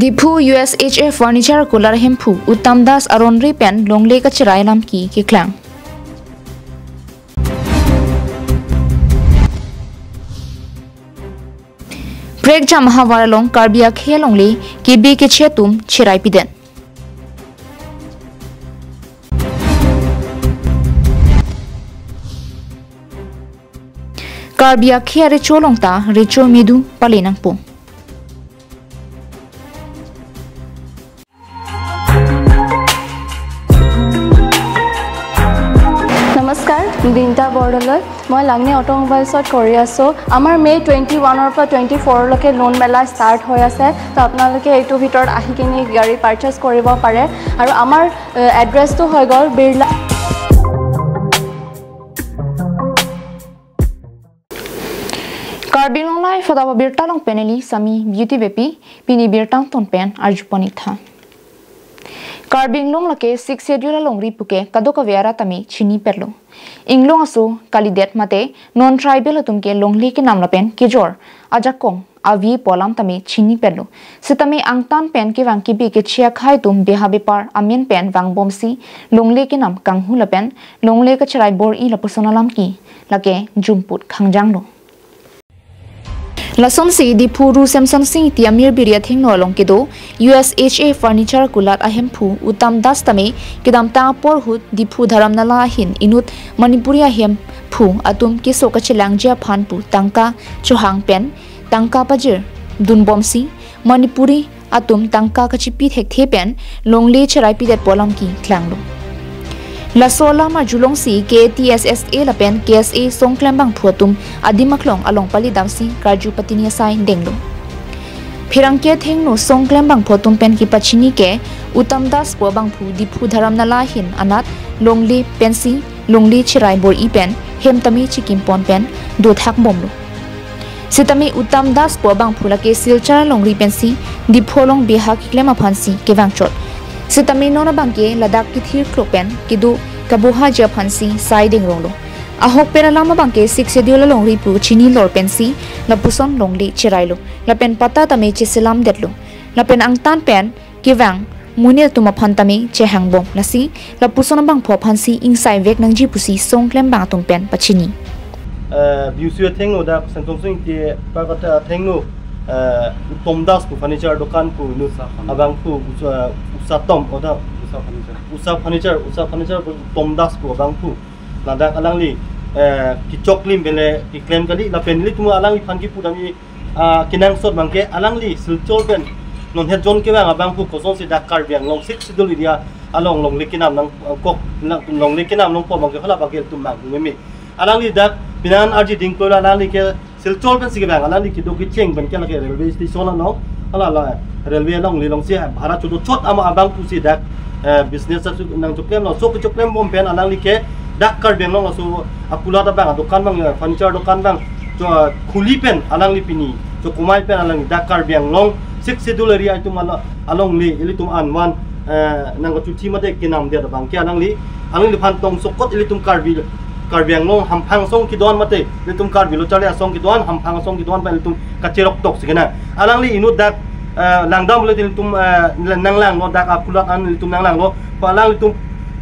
Dipu USHA furniture kular hempu Uttam Das Aronri pen longle ka chirai lam ki klang. Break jam hawaralong Karbi Anglong ki bi ke chetum chirai piden. Karbi Anglong recho longta recho midu palinang pung. नमस्कार दिनटा बरडলৈ মই লাগনি অটোমোবাইলছত কৰি আছো আমাৰ মে 21 ৰ পৰা 24 লৈকে লোন মেলা স্টাৰ্ট হৈ আছে তো আপোনালোকে এইটো ভিতৰত আহি কিনি গাড়ী পাৰচেজ কৰিব পাৰে আৰু আমাৰ এড্ৰেছটো হৈ গল বিৰলা KarbiAnglongLIVE ফদাবা বিৰটালং পেনেলি সামি বিউটি বেপি পিনি বিৰটাং টন পেন আৰজুপনি থা Karbi Anglong lake 6 schedule longri puke kadoka vera tami chini perlo Anglong aso kalidet mate non tribal tumke longli ke namla pen ke jor ajakong avi polam tami chini perlo setami angtan pen ke wangki bi ke chia khai tum beha bepar amen pen wang bomsi longli ke nam kanghu la pen longle ka chrai bor I la personalam ki lake jumput khangjang lo Lason si di puru Samsung sing ti amir biria thing no long kedo USHA furniture kulat ahem phu Uttam Das tame kedam ta por hut di phu dharam nala hin inut Manipuri ahem phu atum ke soka chilang ja phan pu tangka chohang pen tangka pajir dun bomsi Manipuri atum tangka kachipi thek the pen longle charai pi det polam ki klanglo La sola ma julong si KTSSA la pen KSA songklam bang phuatum adimaklong along pali damsi karju patinia sai denglo phirang ke thengno songklam bang photum pen ki pachini ke Uttam Das po bang phu diphu dharam nala hin anat longli pensi longli chirai bor I pen hemtami chikim pon pen do thak bomlo sitami Uttam Das po bang phula ke silchar longri pensi dipholong beha ki klema phansi ke wangchot Sitami nona bangke ladak ki thir klopen kidu kabuha ja phansi siding ronglo ahok pera lama bangke 6 schedule longri pu chini lor pensi la puson longli chirailo la pen pata tame chisilam detlo la pen angtan pen kiwang munil tuma phantami chehang bom lasi la puson bang pho phansi insai vek nangji pusi songklem bang tum pen pachini biusio thengno da santong sing ti pagata thengno Uttam Das pu furniture dokan pu nu abang pu usatom oda usa furniture Uttam Das pu abang pu ladak alangli ki choklim bele ki claim kali la penli tumu alangli phanki pu dami kinang sot mangke alangli silchol pen non het jon ke bang abang pu koson si dak KarbiAnglong sik sidul dia along long likinam nang kok long likinam nong po mangke khala bakel tum mang ngemi alangli dak pinan arji dingko alangli ke silchol pen sige bang alangli ki do ki cheng ben ke la ke railway station no ala la railway long li long sia bhara chu chot ama abang pu si dak business sa nang choklem no sok choklem bom pen alangli ke dak KarbiAnglong so akula ta bang dokan bang furniture dokan bang jo khuli pen alangli pini jo kumai pen alangli dak KarbiAnglong 6 schedule area tu mala along li ili tum anwan nang ko chuti mate kinam de bang ke alangli phan tong sokot ili tum KarbiAnglong hamphang song ki don mate ili tum Karbi lo chale song ki don hamphang song ki don pa ili tum kacherok tok sigena alangli inu dak langdam le ili tum nanglang no dak akula an ili tum nanglang no palang ili tum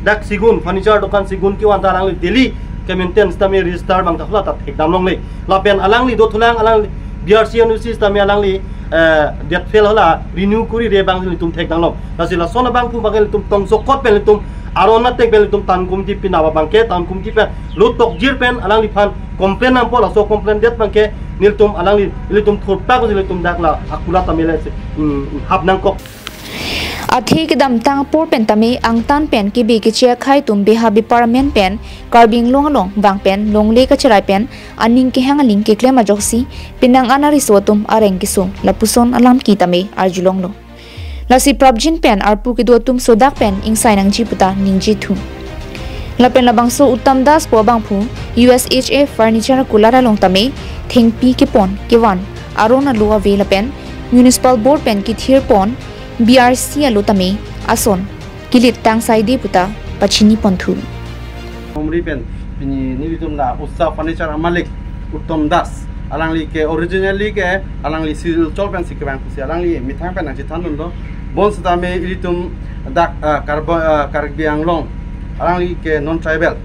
dak sigun furniture dokan sigun ki wan tarang li daily ke maintenance tami register bang ta khla ta thekdam long le la pen alangli do thulang alangli BRC anusis tami alangli det fail hala renew kuri re bang li tum thekdam long lasi la sona bang pu bang li tum tong sokot pen li tum arona tek pen li tum tan kum ti pinawa bang ke tan kum ti pen lo tok jir pen alangli phan complain nam pola so complain det bang ke nil tum alangli li tum thurpa ko li tum dak la akula tami le hab nang kok Athi kedam tang por pen tami angtan pen ki bi ki chia khai tum beha bi parliament pen Karbi Anglong bang pen longle ka chirai pen aning ki hang ling ki klema joksi pinang anari sotum areng ki sum lapuson alam ki tami arjulong lo lasi prabjin pen arpu ki do tum sodak pen insai nang ji puta ningji thu la pen labang so Uttam Das po bang phu USHA furniture kulara long tami thengpi ki pon ki wan arona luwa ve la pen municipal board pen ki thir pon BRC alutami ason kilit tang saidi puta pachini ponthu omri pen pini nilitum la ussa furniture malik Uttam Das alangli ke originally ke alangli sil chol pen sik bang pusi alangli mithang pen chi thanun lo bon stame ilitum dak Karbi Anglong alangli ke non tribal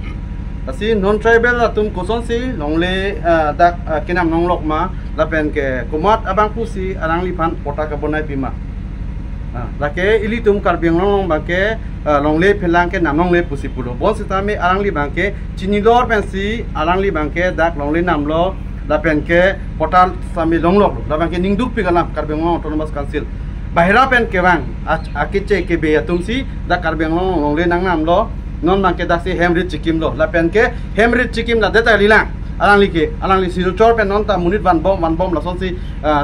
asi non tribal atum koson si longle dak kinam nonglok ma lapen ke kumat abang pusi alangli pan pota ka bonai pima lake ilitum Karbi Anglong bangke longle phelang ke namong le pusi pulo bon sitame alangli bangke chinilor pensi alangli bangke dak longle namlo lapen ke portal sami longlok la bangke ningduk pigalam Karbi Anglong autonomous council bahira pen ke bang akiche ke be atumsi dak Karbi Anglong longle nang namlo non bangke dasi hemrit chikim lo lapen ke hemrit chikim la deta lilang alangli silchor pen non ta munit van bom la sonsi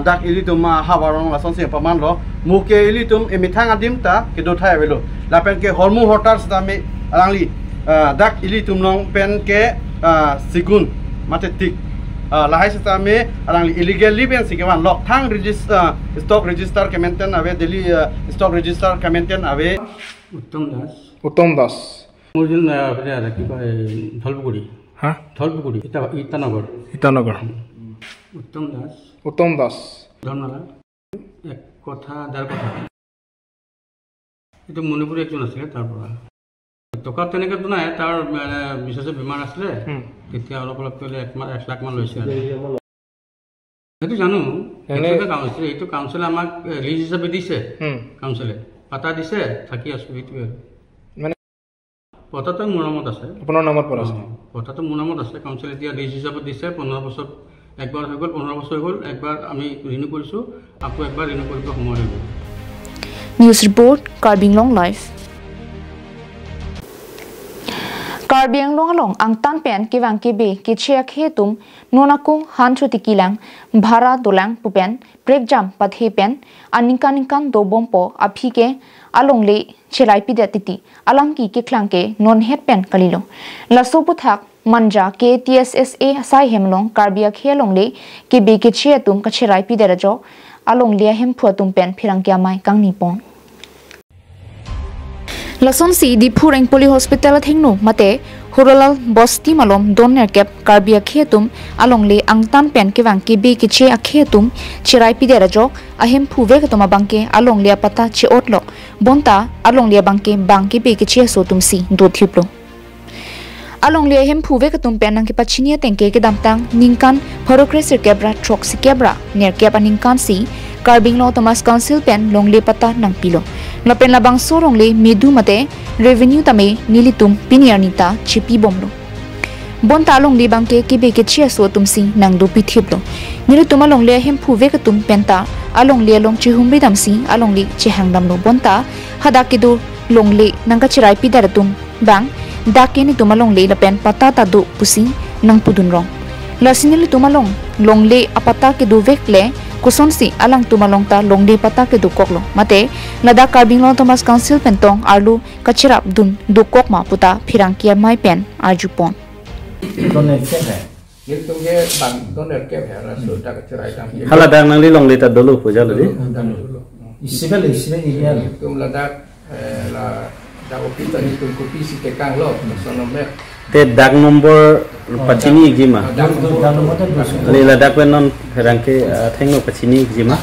dak ilitum hawarong la sonsi paman lo muke ilitum emithang adim ta ke do thai velo la pen ke hormu hotar stame alangli dak ilitum long pen ke sigun matetik la hai stame alangli illegally pen sikewan lok thang register stock register ke maintain ave delhi stock register ke maintain ave उत्तम दास मुझे ना की धलपुकुरी हाँ धलपुकुरी इटानगर उत्तम दास धर्मनाला एक कथा दार कथा ये मणिपुर एक जन आছিলে तार পৰা টকা তেনেকে তো নাই তার বিশেষ বিমান আসলে তেতিয়া অলপ অলপ করে 1 লাখ মান লৈছে সেইটো জানো এটা কাউন্সিল এইটো কাউন্সিল আমাক রিলিজ হিচাপে দিছে কাউন্সিলে পাতা দিছে থাকি আছো এইটো মানে পতাটো মোৰ নামত আছে আপোনাৰ নামত পৰা আছে পতাটো মোৰ নামত আছে কাউন্সিল এতিয়া রিলিজ হিচাপে দিছে 15 বছৰ একবার হৈ গল 15 বছৰ হৈ গল একবার আমি রিনিউ কৰিছো আকৌ একবার রিনিউ কৰিব সময় লাগিব News report KarbiAnglongLIVE KarbiAnglongLong ang tanpen kiwang kibe kichiak hetum nonakung hanchuti kilang bhara dolang pupen breakjam pathe pen aninkan do bompo aphike alongle chelai pidatiti alamki kiklangke non het pen kalilo laso puthak manja ke TSSA sai hemlong Karbia khelongle kibe kichiatum kachirai pidarajo alongle hem phuatum pen phirangkya mai kangni pon Lason si di Pureng Poli Hospital thingnu mate Huralal Bosti malom donner kep Karbia khetum alongle angtan pen kiwang kibe kiche akhetum chirai pidera jok ahem phuve katoma bangke alongle pata che otlo bonta alongle bangke bangke be kiche so tumsi do thiplo alongle hem phuve katum pen nang ki pachinia tengke ke damtang ningkan phorokresir kebra troxi kebra ner kep aningkan si KarbiAnglong Thomas Council pen longle pata nang pilo lapen labang sorongle medu mate revenue tame nilitum piniarnita chipi bomlo bonta longle bangke kibe ke chia so tumsi nang do pithiplo nilitum longle hem phuve katum penta alongle long chi humri damsi alongle chi hangdamlo bonta hadakidu longle nangka chirai pidaratum bang dakeni tumalongle lapen pata ta do pusi nang pudunrong lasinili tumalong longle apata ke do vekle kusonsi alang tumalong ta longde pata ke dukoklo mate lada KarbiAnglong Thomas Council pentong arlu kachirap dun dukok ma puta phirangkia mai pen arjupon hala dang nang li longde ta dolu puja lodi isibe iya tum lada la da opita ni tum kopi si ke kang lo sonombe te dak nomor pachini gima ali la dak non herangke thengno pachini gima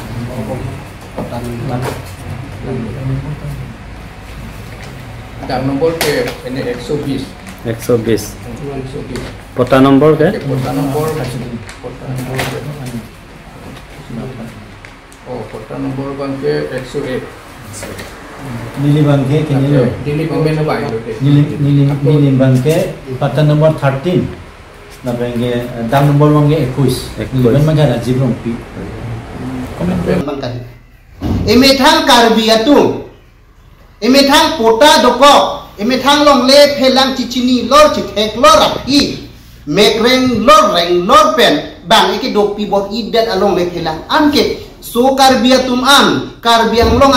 dak nomor ke ini 120 pota nomor ke pota nomor oh pota nomor bangke 108 Nili bangke kinilo Nili bangke baik Nili bangke pata nomor 13 na bangke dam nomor bangke 21 Nili bangke na jibrong pi Emethang Karbi atung Emethang pota doko Emethang longle phelang chichini lor chithek lor rapi mekreng lor reng lor pen bang iki dopi bot idet along le phelang anke so Karbi atum am KarbiAnglong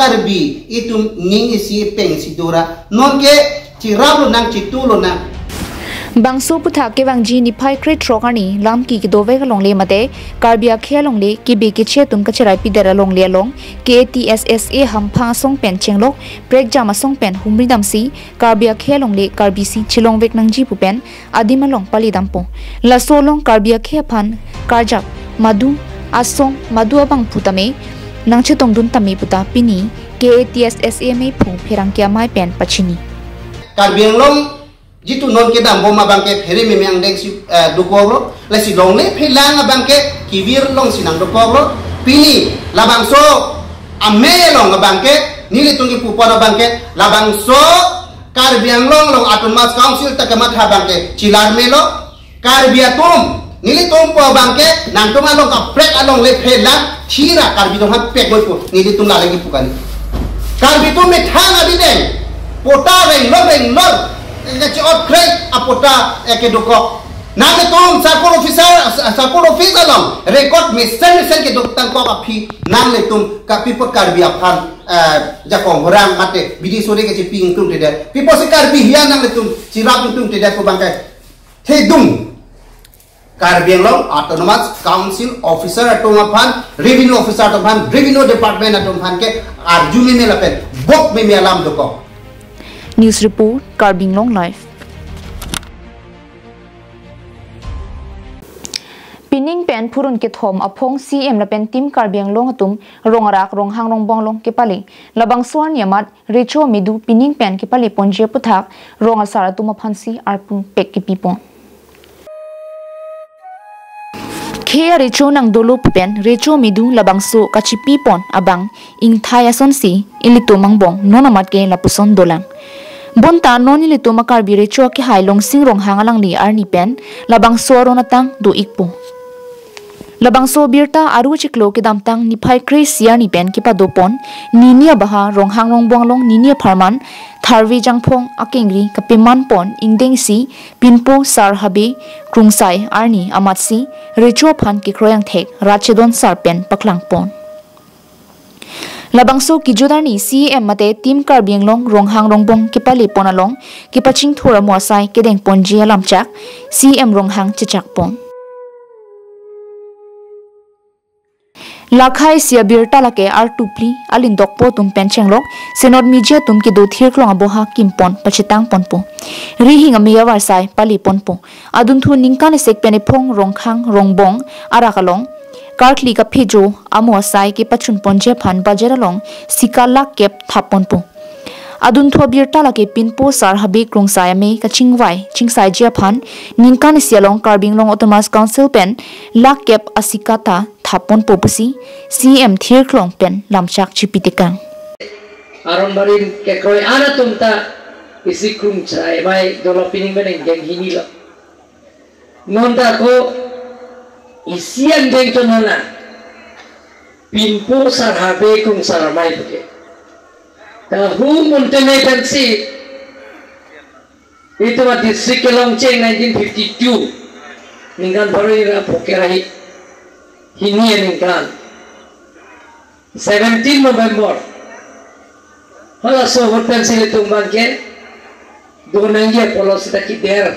Karbi itum ning isi peng sidura non ke cirablo nang citulo nang Bangso puthak ke wangji ni phai kre trokani lam ki dove ka longle mate karbia khe longle ki be ki che tum ka charai pi dera longle long KTSSA hampha song pen chenglok break jama song pen humri damsi karbia khe longle karbisi chilong vek nangji pu pen adima long pali dampo la solong karbia khe phan karjak madu asong madu abang putame nangche tongdun tami puta pini KTSSA me phu pherang kya mai pen pachini KarbiAnglong jitu non ke dam boma bangke phere me yang deng si dukoglo la si longle philang bangke kivir long sinang dukoglo pini labangso ame long bangke nili tungi pupara bangke labangso KarbiAnglong long autonomous council takamat ha bangke cilar melo karbiatum nili tumpo bangke nang tuma long ka prek along le philang thira karbi dong ha pek boy nili tum la lagi pukani karbitum me thang adideng pota reng lo ngaci ot krek apota ekedoko nang tum sapul officer long record mesen ke dok tang ko api nang le tum ka pipo karbi aphan jakong orang mate bidi sore ke ping tum tede pipo se karbi hian nang le tum sirap tum tede ko bangkai hedung KarbiAnglong autonomous council officer atom aphan revenue officer atom aphan revenue department atom aphan ke arjumi me lapen bok me alam doko. News report KarbiAnglongLIVE. Pining pen purun ke thom apong CM la pen tim KarbiAnglong atum rongarak ronghang rongbonglong ke pali labang suan yamat recho midu pining pen ke pali ponje puthak rongasar atum aphansi arpun pek ke pipon Khe recho nang dolo pen recho midu labang so kachi pipon abang ing thaya sonsi ilito mangbong nonamat ke lapuson dolang Bonta noni le tuma karbi recho ki hailong singrong hangalang li arni pen labang soro natang do ikpo labang so birta aru chiklo ke damtang ni phai kresia ni pen ki padopon ninia baha ronghang rongbonglong ninia pharman tharwi jangphong akengri kapiman pon ingdengsi pinpo sar habe krungsai arni amatsi recho phan ki kroyang thek rachedon sar pen paklang pon Labangso ki jodarni CM mate tim KarbiAnglong ronghang rongbong ki pali ponalong ki paching thora moasai ke deng ponji alamchak CM ronghang chichak pon Lakhai sia birta lake ar tupli alin dokpo tum penchenglok senod media tum ki do thir klong aboha kimpon pachitang ponpo rihing amia warsai pali ponpo adun thu ningkan sek pene phong ronghang rongbong arakalong Kartli ka phejo amo sai ke pachun ponje phan bajaralong sikala kep thaponpo adun tho birta la ke pinpo sar habe krungsai me ka chingwai chingsai je phan ningkan sialong KarbiAnglong autonomous council pen la kep asikata thaponpo pusi CM thir klong pen lamchak chipitikang aron barin ke kroi ana tumta isi krungsai mai developing men geng hinilo nonda ko isian deng tonona pinpo sarhabe kung saramai buke tahu muntene pensi itu mah district Kelongcheng 1952 ningkan baru ira pokerahi hini ningkan 17 November hala so pensi itu bangke donangye polos taki der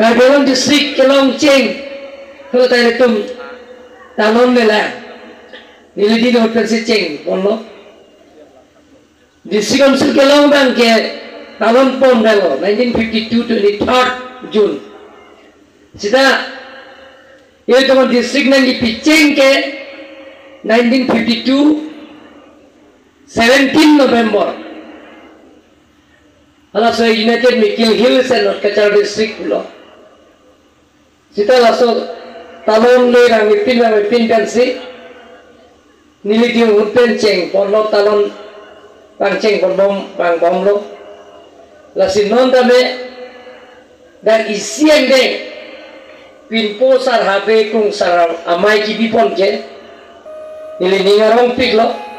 KarbiAnglong district Kelongcheng kalau tadi tum talon lela nilai di hotel si ceng ponlo district council Kelong bangke talon pon dalo 1952 23 June sida ये तो district नंगी पिचेंग के 1952 17 November hala so United Mikil Hills and Kachar district pulo Sita laso talon le rang ipin pensi nili di urpen ceng ponlo talon pang ceng ponbom pang bomlo lasi non dame dan isian de pinpo sar habe kung sar amai ki bipon ke nili ningarong piklo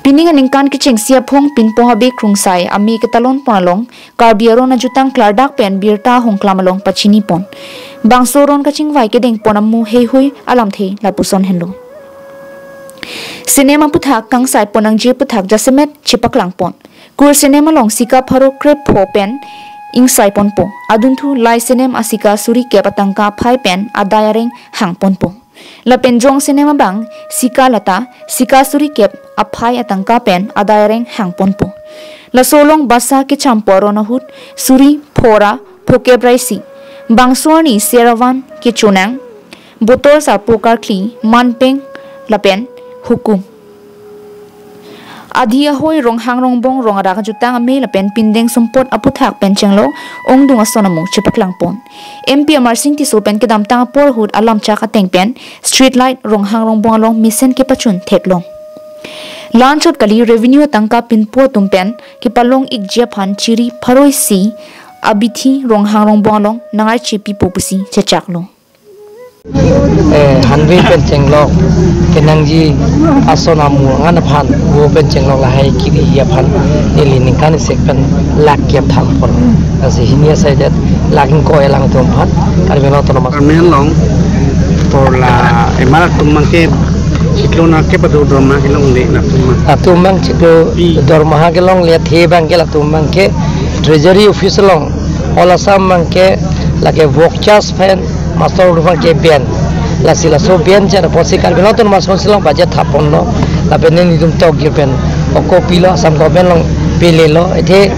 Pining aningkan ki chengsia phong pinpo habe krungsai ami ke talon ponalong KarbiAnglong na jutang klardak pen birta hongklamalong pachini pon bangsoron ka chingwai ke deng ponamu hei hui alam the lapuson henlo Cinema puthak kang sai ponang je puthak jasemet chipak langpon. Kur cinema long sika pharo krep pho pen ing sai pon po. Adun thu lai cinema asika suri ke patangka phai pen adayareng hang pon po. La penjong cinema bang sika lata sika suri kep aphai atangka pen adayareng hang pon po. La solong basa ke champoro na hut suri phora phoke braisi. Bang suani serawan ke chunang botol sa pokar kli manpeng lapen hukum adhia hoi rong hang rong bong rong ara jutang ame lapen pindeng sumpot aputhak penchenglo ongdung asonamu chipaklang pon MP Amarsing ti so pen kedam tang por hut alam cha ka teng pen street light rong hang rong bong along mission ke pachun theklong lanchot kali revenue tangka pinpo tumpen ki palong ikje phan chiri pharoi si abithi rong hang rong bong along nangai chipi popusi chechaklo Hanwi pencenglo kenangji asonamu ngana phan wo pencenglo la hai kiri ya phan nili ningkan sekpen lak ya thang por ase hinia saidet lakin ko elang tom phan karbelo to mas Karbianglong por la emara tumang ke siklona ke padu drama kelong le na tumang chiklo dorma kelong le the bang ke la tumang ke treasury office long ola sam mang ke lage workchas pen master rufan ke ben la sila so ben jara posi Karbelo ton mas konsilong budget thapon lo la benen idum tok gipen oko pilo sam government long pele lo ethe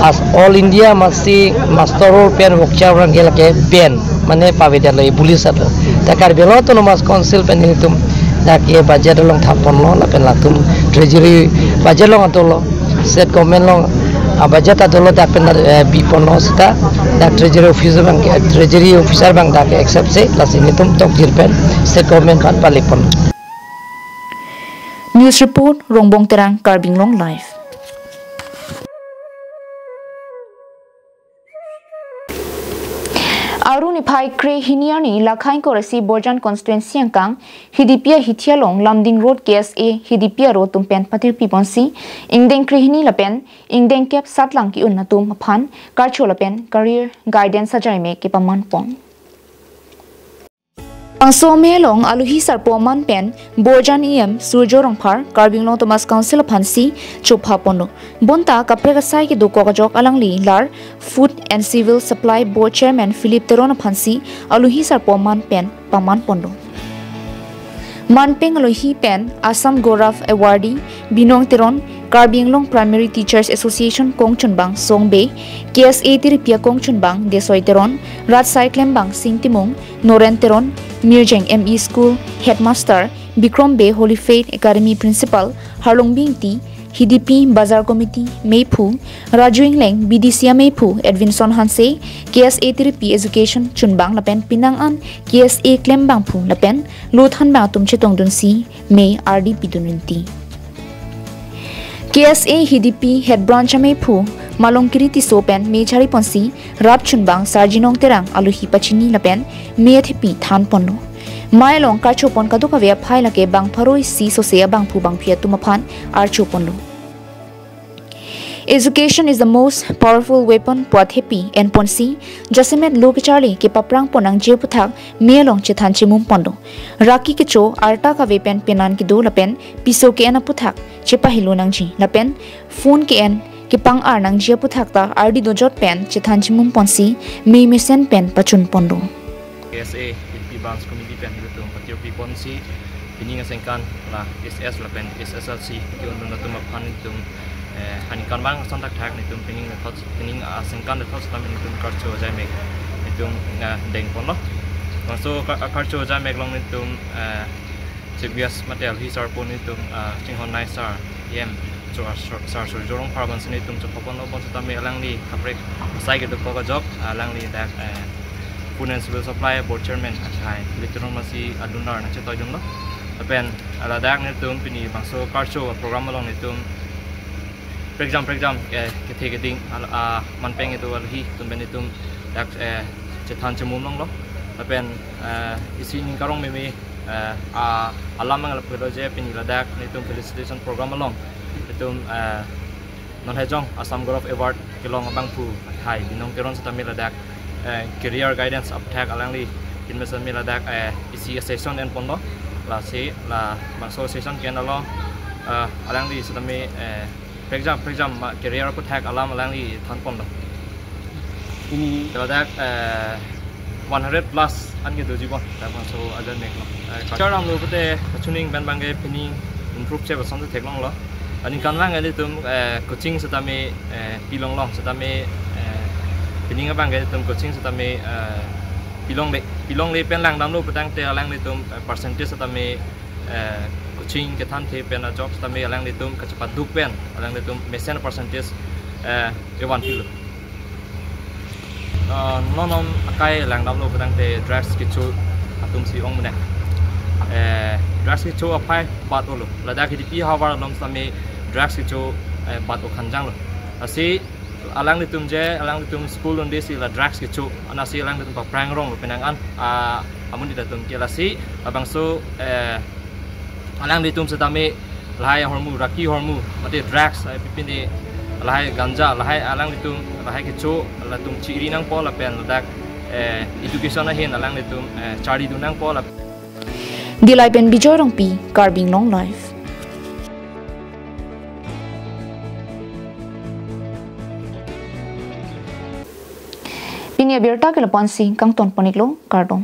as all india masti master pen workchas rang ke lage ben mane paveda lo police at ta Karbelo ton mas konsil pen idum da ke budget long thapon lo la pen la tum treasury budget long atolo state government long budget atolo da pen bipon lo sta da treasury officer bang da ke accept se la sini tum tok jirpen state government kan palipon news report rongbong terang KarbiAnglong live Aruni phai kre hiniani lakhain ko rasi Borjan constituency angkang hidipia hithialong lamding road KSA hidipia road tumpen patir piponsi ingdeng kre hini lapen ingdeng kep satlang ki unnatum phan karcho lapen career guidance sajai me ke paman pon Angso melong aluhi sarpoman pen Borjan Surjo rongphar KarbiAnglong Thomas Council phansi chopha pondo bonta kapreka sai ki doko jok alangli lar Food and Civil Supply Board Chairman Philip Teron phansi aluhi sarpoman pen paman pondo Manpeng aluhi pen Assam Gaurav Awardee Binong Teron KarbiAnglong Primary Teachers Association Kongchunbang Songbe KSA Tiripia Kongchunbang Desoi Teron Ratsai Klembang Singtimung Noren Teron Mirjeng ME School Headmaster Bikrom Bay Holy Faith Academy Principal Harlongbing T HDP Bazar Committee Meipu Raju Ingleng BDCA Meipu Edwinson Hanse KSA Tiripia Education Chunbang Lapen Pinangan KSA Klembang Pu Lapen Luthan Bang Tumche Tongdunsi May RD Pidununti KSA HDP Head Branch Meipu Malongkiri Tisopen Mechari Ponsi Rap Chunbang Sarjinong Terang Aluhi Pachini Lapen Meathepi Than Pono Mailong Karchopon Kaduka Via Pailake Bang Paroi Si Sosea Bang Pu Bang Pia Tumapan Archopono Education is the most powerful weapon Puathepi and Ponsi Jasemet Lokacharli ke paprang ponang jeputhak Mealong Chithan Chimum Pondo Raki Kicho Arta Ka Vepen Penan Ki Do Lapen Piso ke Anaputhak Chepahilunang Ji Lapen Phone ke en Kipang Arnang jeputhak ta Ardi Dojot Pen Chithan Chimum Ponsi Me Mesen Pen Pachun Pondo KSA Branch Committee pen hilutum patir piponsi pininga sengkan la SS la pen SSLC ki undun na tuma phan tum hanikan bang sontak thak ni tum pining na thot pining sengkan na thot tam ni tum karcho jai mek ni tum deng pon lo so karcho jai mek long ni tum chibias material hi sar pon ni tum chinghon nai sar yem so sar so jorong parban ni tum chopon lo bon ta me lang ni kaprek sai ke to ko jok lang ni dak Food and Civil Supply Board Chairman Hai Litron Masi Adunar na chetoy dum lo apen ala dak ne tum pini bangso karcho program along ne tum program ke the ding manpeng itu alhi tum ben tum dak chethan chemum long lo apen isi ning karong me alam ang lapelo je pini la dak ne tum felicitation program along tum non hejong Assam Gaurav Award kelong bang pu hai binong keron sa tamil dak career guidance up tag alangli in mesa mila dak isi session en pondo la si la bang association ken alo alang li satame exam career ko thak alam alang li than pon lo ini dak 100 plus an ge do jibon ta ma so ajan nek lo charam lo pete tuning ban bang ge pini improve che ba som thek long lo ani kan wang ge tum coaching satame pilong long satame pini nga bang ge tum coaching satame pilong le pen lang dam lo petang te alang le tum percentage satame coaching ke than the pen job satame alang le tum ka cepat duk pen alang le tum mesen percentage e 1 kilo non akai lang dam lo petang te drugs ki chu atum si ong mane drugs ki chu apai bat lo lada ki pi hawar lom same drugs ki chu bat o khanjang lo asi alang di tum school on desi la drugs ki chu anasi alang di tum pa prang rong lo penangan amun di datum ki lasi abang so alang di tum setame lahai hormu raki hormu mate drugs pipin di lahai ganja lahai alang di tum lahai ki chu la tum chiri nang po la pen dak education a hin alang di tum chari du nang po la Dilai pen bijorong pi KarbiAnglongLIVE. Pinia berta ke lepan si kang ton poniklo kardong.